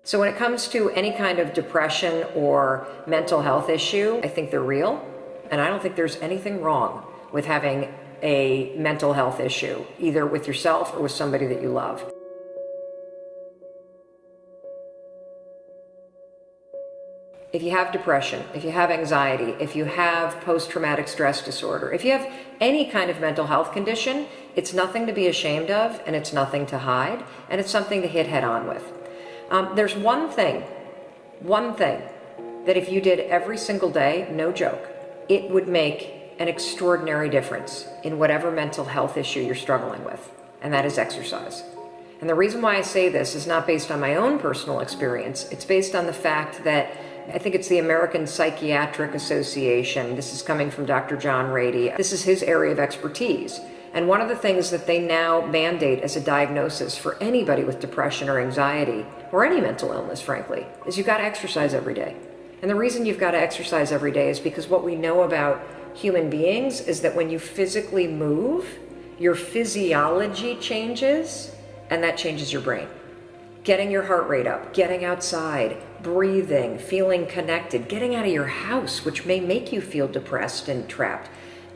So when it comes to any kind of depression or mental health issue, I think they're real, and I don't think there's anything wrong with having a mental health issue, either with yourself or with somebody that you love. If you have depression, if you have anxiety, if you have post-traumatic stress disorder, if you have any kind of mental health condition, it's nothing to be ashamed of, and it's nothing to hide, and it's something to hit head on with. There's one thing that if you did every single day, no joke, it would make an extraordinary difference in whatever mental health issue you're struggling with, and that is exercise. And the reason why I say this is not based on my own personal experience. It's based on the fact that I think it's the American Psychiatric Association. This is coming from Dr. John Rady. This is his area of expertise. And one of the things that they now mandate as a diagnosis for anybody with depression or anxiety, or any mental illness, frankly, is you've got to exercise every day. And the reason you've got to exercise every day is because what we know about human beings is that when you physically move, your physiology changes, and that changes your brain. Getting your heart rate up, getting outside, breathing, feeling connected, getting out of your house, which may make you feel depressed and trapped.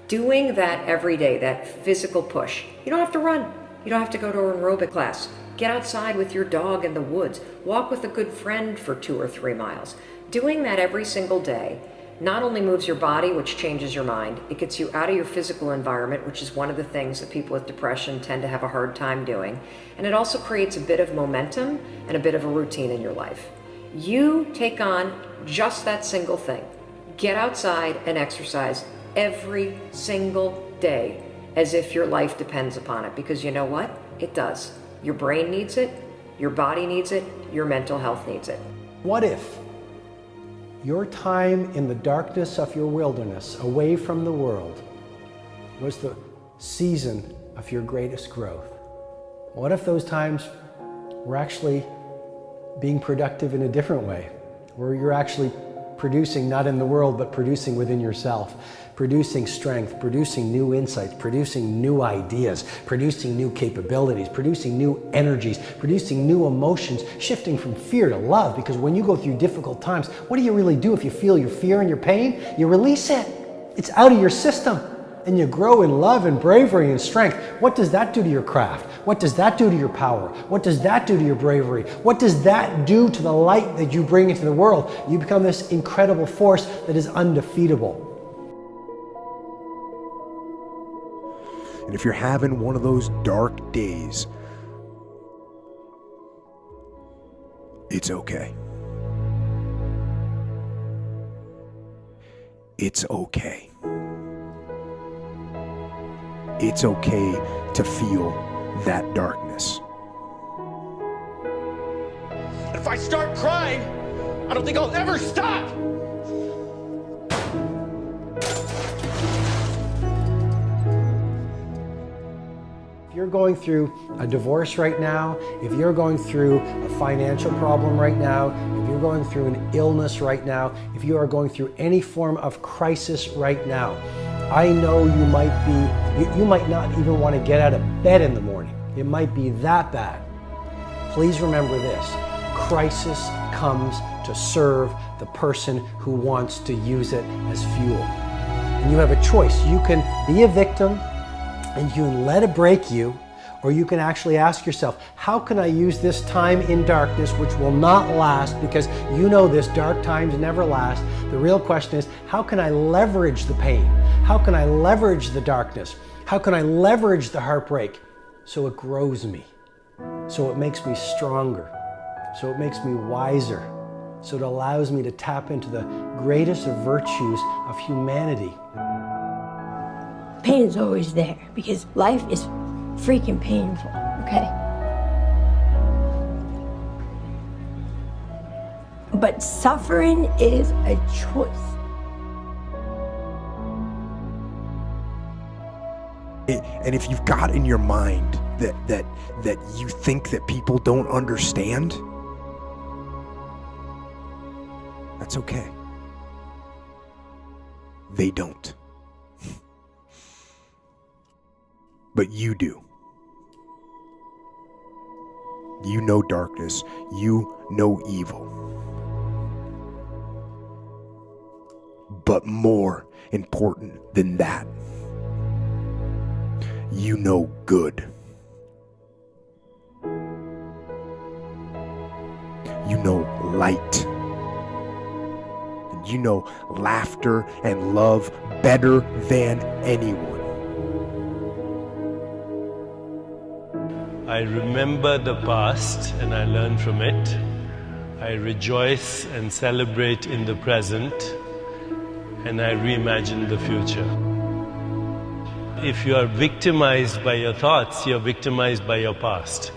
Doing that every day, that physical push. You don't have to run. You don't have to go to an aerobic class. Get outside with your dog in the woods. Walk with a good friend for 2 or 3 miles. Doing that every single day not only moves your body, which changes your mind, it gets you out of your physical environment, which is one of the things that people with depression tend to have a hard time doing. And it also creates a bit of momentum and a bit of a routine in your life. You take on just that single thing. Get outside and exercise every single day as if your life depends upon it, because you know what? It does. Your brain needs it, your body needs it, your mental health needs it. What if your time in the darkness of your wilderness, away from the world, was the season of your greatest growth? What if those times were actually being productive in a different way, where you're actually producing not in the world, but producing within yourself, producing strength, producing new insights, producing new ideas, producing new capabilities, producing new energies, producing new emotions, shifting from fear to love? Because when you go through difficult times, what do you really do if you feel your fear and your pain? You release it. It's out of your system. And you grow in love and bravery and strength. What does that do to your craft? What does that do to your power? What does that do to your bravery? What does that do to the light that you bring into the world? You become this incredible force that is undefeatable. And if you're having one of those dark days, it's okay. It's okay. It's okay to feel that darkness. And if I start crying, I don't think I'll ever stop! If you're going through a divorce right now, if you're going through a financial problem right now, if you're going through an illness right now, if you are going through any form of crisis right now, I know you might not even want to get out of bed in the morning. It might be that bad. Please remember this: crisis comes to serve the person who wants to use it as fuel. And you have a choice. You can be a victim and you can let it break you, or you can actually ask yourself, how can I use this time in darkness, which will not last, because you know this, dark times never last. The real question is, how can I leverage the pain? How can I leverage the darkness? How can I leverage the heartbreak so it grows me, so it makes me stronger, so it makes me wiser, so it allows me to tap into the greatest of virtues of humanity? Pain is always there because life is freaking painful, okay? But suffering is a choice. And if you've got in your mind that you think that people don't understand, that's okay. They don't. But you do. You know darkness. You know evil. But more important than that, you know good. You know light. And you know laughter and love better than anyone. I remember the past and I learn from it. I rejoice and celebrate in the present, and I reimagine the future. If you are victimized by your thoughts, you're victimized by your past.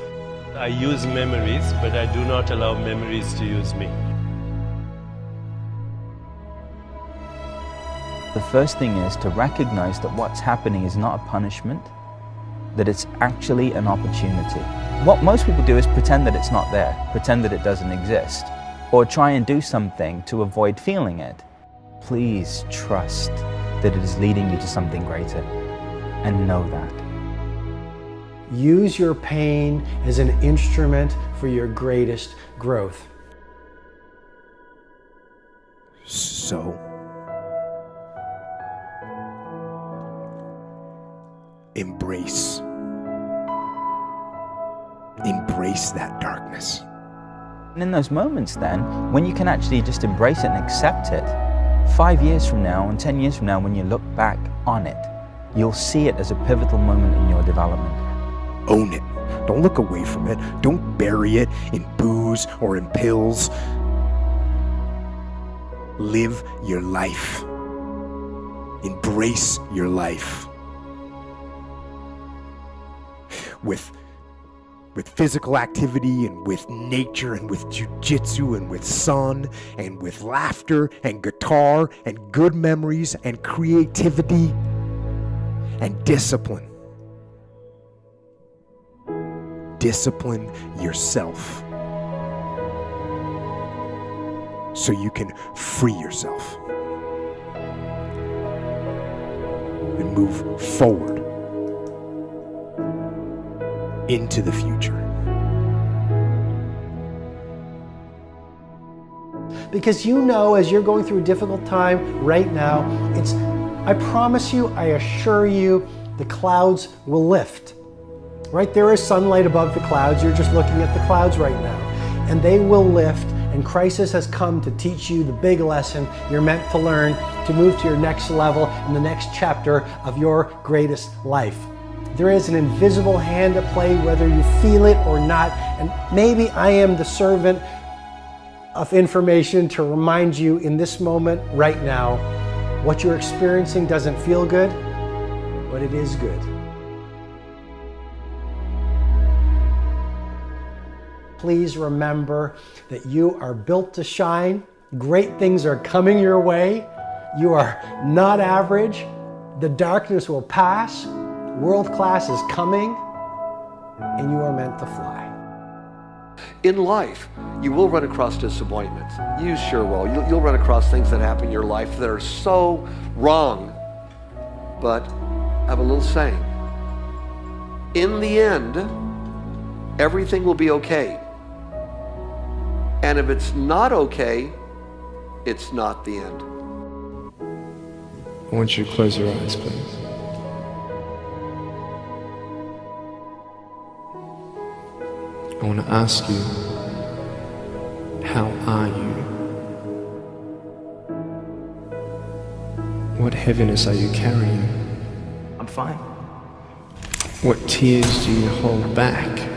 I use memories, but I do not allow memories to use me. The first thing is to recognize that what's happening is not a punishment, that it's actually an opportunity. What most people do is pretend that it's not there, pretend that it doesn't exist, or try and do something to avoid feeling it. Please trust that it is leading you to something greater, and know that. Use your pain as an instrument for your greatest growth. So, embrace that darkness. And in those moments then, when you can actually just embrace it and accept it, 5 years from now and 10 years from now, when you look back on it, you'll see it as a pivotal moment in your development. Own it. Don't look away from it. Don't bury it in booze or in pills. Live your life. Embrace your life. With physical activity and with nature and with jujitsu and with sun and with laughter and guitar and good memories and creativity and discipline. Discipline yourself so you can free yourself and move forward into the future. Because you know, as you're going through a difficult time right now, I promise you, I assure you, the clouds will lift. Right? There is sunlight above the clouds. You're just looking at the clouds right now. And they will lift, and crisis has come to teach you the big lesson you're meant to learn to move to your next level in the next chapter of your greatest life. There is an invisible hand at play, whether you feel it or not. And maybe I am the servant of information to remind you in this moment right now, what you're experiencing doesn't feel good, but it is good. Please remember that you are built to shine. Great things are coming your way. You are not average. The darkness will pass. World class is coming, and you are meant to fly. In life, you will run across disappointments. You sure will. You'll run across things that happen in your life that are so wrong. But I have a little saying. In the end, everything will be okay. And if it's not okay, it's not the end. I want you to close your eyes, please. I want to ask you, how are you? What heaviness are you carrying? I'm fine. What tears do you hold back?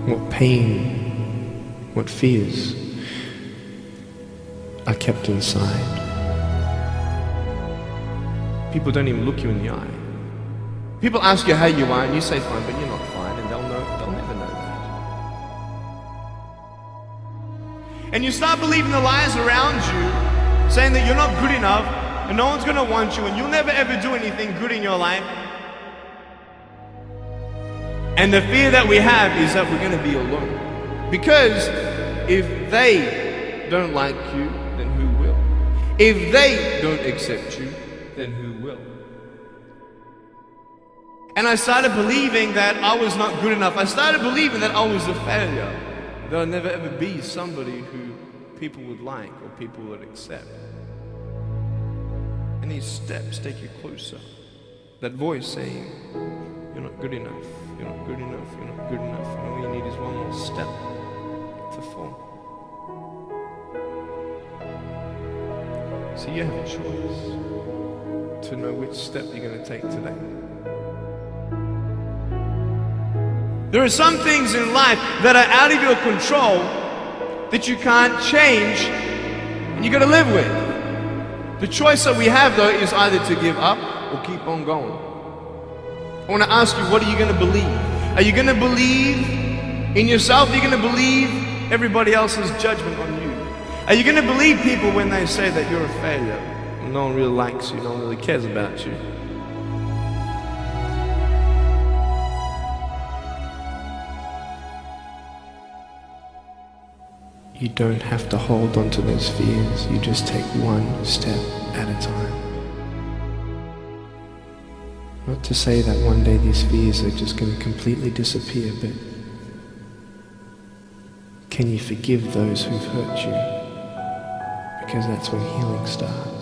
What pain, what fears are kept inside? People don't even look you in the eye. People ask you how you are and you say fine, but you're not fine, and they'll never know that. And you start believing the lies around you, saying that you're not good enough and no one's gonna want you and you'll never ever do anything good in your life. And the fear that we have is that we're gonna be alone. Because if they don't like you, then who will? If they don't accept you, then who will? And I started believing that I was not good enough. I started believing that I was a failure. That I'd never ever be somebody who people would like or people would accept. And these steps take you closer. That voice saying, you're not good enough, you're not good enough, you're not good enough. And all you need is one more step to fall. So you have a choice to know which step you're going to take today. There are some things in life that are out of your control that you can't change and you got to live with. The choice that we have though is either to give up or keep on going. I want to ask you, what are you going to believe? Are you going to believe in yourself? Are you going to believe everybody else's judgment on you? Are you going to believe people when they say that you're a failure? No one really likes you, no one really cares about you. You don't have to hold on to those fears. You just take one step at a time. Not to say that one day these fears are just going to completely disappear, but can you forgive those who've hurt you? Because that's when healing starts.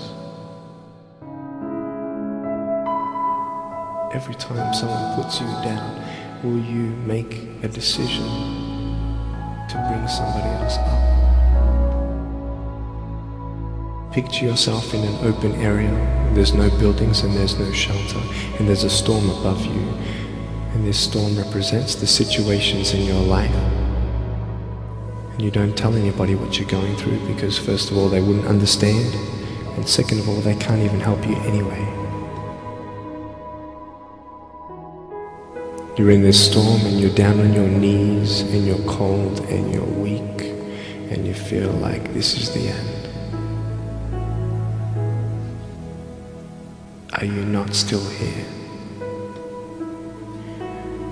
Every time someone puts you down, will you make a decision to bring somebody else up? Picture yourself in an open area. There's no buildings and there's no shelter, and there's a storm above you. And this storm represents the situations in your life. And you don't tell anybody what you're going through because first of all, they wouldn't understand. And second of all, they can't even help you anyway. You're in this storm and you're down on your knees and you're cold and you're weak and you feel like this is the end. Are you not still here?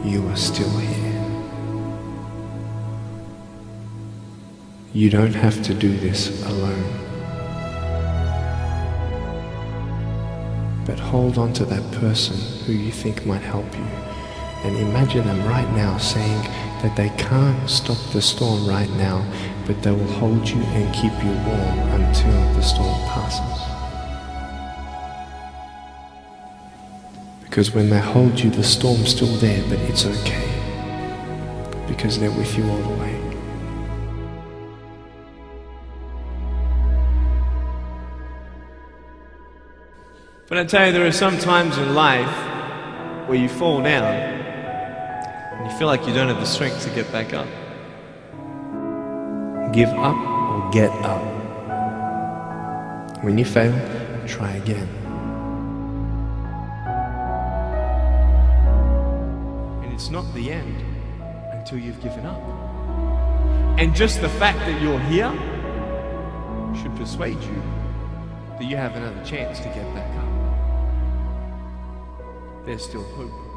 You are still here. You don't have to do this alone. But hold on to that person who you think might help you. And imagine them right now saying that they can't stop the storm right now, but they will hold you and keep you warm until the storm passes. Because when they hold you, the storm's still there, but it's okay. Because they're with you all the way. But I tell you, there are some times in life where you fall down and you feel like you don't have the strength to get back up. Give up or get up. When you fail, try again. And it's not the end until you've given up. And just the fact that you're here should persuade you that you have another chance to get back up. There's still hope.